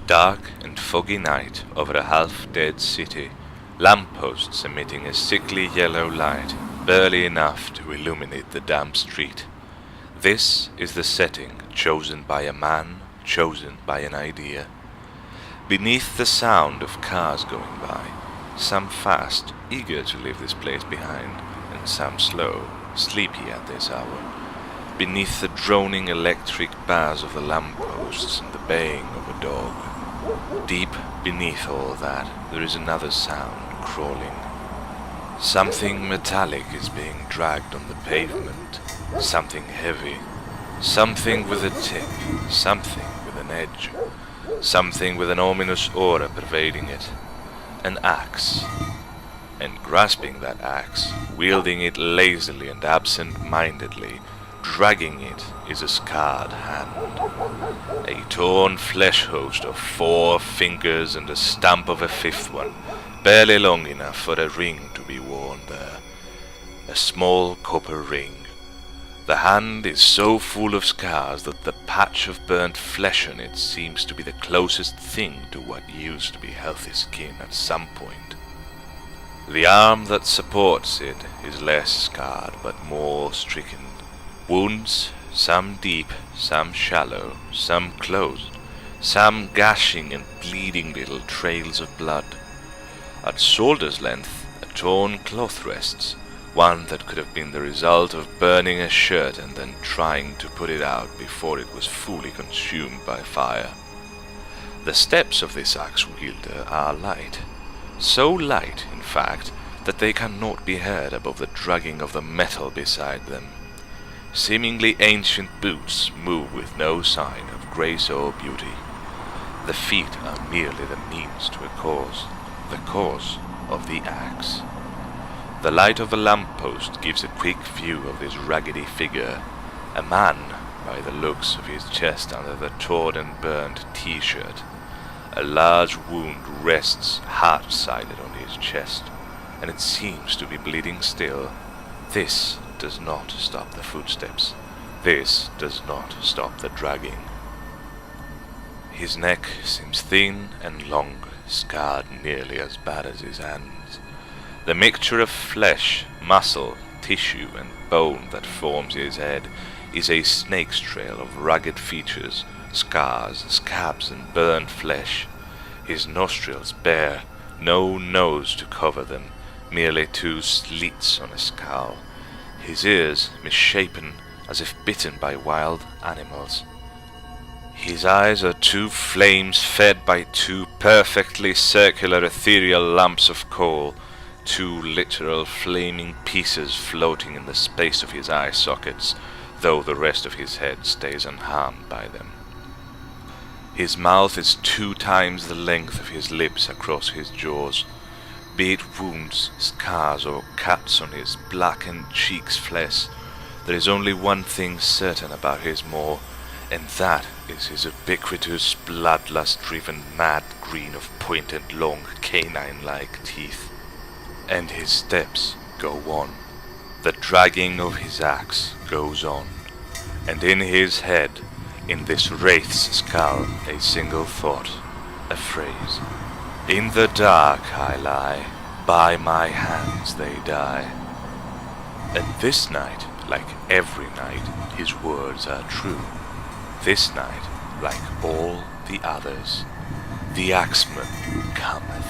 Dark and foggy night over a half-dead city, lampposts emitting a sickly yellow light, barely enough to illuminate the damp street. This is the setting chosen by a man, chosen by an idea. Beneath the sound of cars going by, some fast, eager to leave this place behind, and some slow, sleepy at this hour. Beneath the droning electric bars of the lampposts and the baying of a dog. Deep beneath all that, there is another sound crawling. Something metallic is being dragged on the pavement. Something heavy. Something with a tip. Something with an edge. Something with an ominous aura pervading it. An axe. And grasping that axe, wielding it lazily and absent-mindedly, dragging it is a scarred hand. A torn flesh host of 4 fingers and a stump of a 5th one, barely long enough for a ring to be worn there. A small copper ring. The hand is so full of scars that the patch of burnt flesh on it seems to be the closest thing to what used to be healthy skin at some point. The arm that supports it is less scarred but more stricken. Wounds, some deep, some shallow, some closed, some gashing and bleeding little trails of blood. At shoulder's length, a torn cloth rests, one that could have been the result of burning a shirt and then trying to put it out before it was fully consumed by fire. The steps of this axe wielder are light, so light, in fact, that they cannot be heard above the dragging of the metal beside them. Seemingly ancient boots move with no sign of grace or beauty. The feet are merely the means to a cause, the cause of the axe. The light of a lamppost gives a quick view of this raggedy figure, a man by the looks of his chest under the torn and burned t-shirt. A large wound rests hard-sided on his chest, and it seems to be bleeding still. This does not stop the footsteps. This does not stop the dragging. His neck seems thin and long, scarred nearly as bad as his hands. The mixture of flesh, muscle, tissue, and bone that forms his head is a snake's trail of rugged features, scars, scabs, and burned flesh. His nostrils bare, no nose to cover them, merely 2 slits on a skull. His ears misshapen, as if bitten by wild animals. His eyes are 2 flames fed by 2 perfectly circular ethereal lumps of coal, 2 literal flaming pieces floating in the space of his eye sockets, though the rest of his head stays unharmed by them. His mouth is 2 times the length of his lips across his jaws. Be it wounds, scars, or cuts on his blackened cheeks' flesh, there is only one thing certain about his maw, and that is his ubiquitous, bloodlust-driven mad green of pointed, long, canine-like teeth. And his steps go on. The dragging of his axe goes on, and in his head, in this wraith's skull, a single thought, a phrase. In the dark I lie, by my hands they die. And this night, like every night, his words are true. This night, like all the others, the axeman cometh.